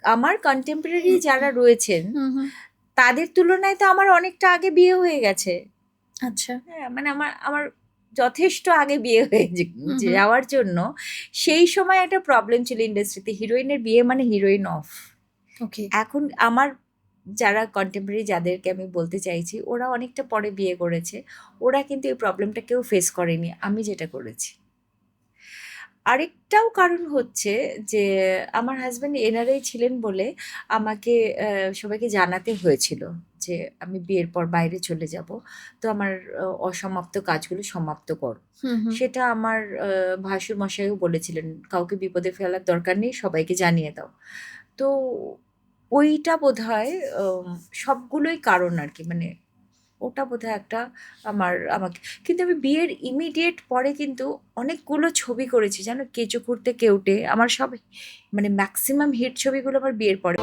আমার কন্টেম্পোরারি যারা রয়েছেন হুম হুম। তাদের তুলনায় তো আমার অনেকটা আগে বিয়ে হয়ে গেছে। আচ্ছা। হ্যাঁ, মানে আমার আমার যথেষ্ট আগে বিয়ে হয়ে হুম হুম। যাওয়ার জন্য সেই সময় একটা প্রবলেম ছিল ইন্ডাস্ট্রিতে, হিরোইনের বিয়ে মানে হিরোইন অফ। ওকে। এখন আমার যারা কন্টেম্পোরারি যাদেরকে আমি বলতে চাইছি, ওরা অনেকটা পরে বিয়ে করেছে, ওরা কিন্তু এই প্রবলেমটা কেউ ফেস করেনি, আমি যেটা করেছি। আরেকটাও কারণ হচ্ছে যে আমার হাজব্যান্ড এনআরআই ছিলেন বলে আমাকে সবাইকে জানাতে হয়েছিল যে আমি বিয়ের পর বাইরে চলে যাব, তো আমার অসমাপ্ত কাজগুলো সমাপ্ত করো। হুম হুম। সেটা আমার ভাসুর মশাইও বলেছিলেন, কাউকে বিপদে ফেলার দরকার নেই, সবাইকে জানিয়ে দাও। তো ওইটা বোধহয় সবগুলোই কারণ আর কি, মানে ওটা বোধহয় একটা আমাকে, কিন্তু আমি বিয়ের ইমিডিয়েট পরে কিন্তু অনেকগুলো ছবি করেছি জানো, কেঁচো খুঁড়তে কেউটে, আমার সব মানে ম্যাক্সিমাম হিট ছবিগুলো আমার বিয়ের পরে।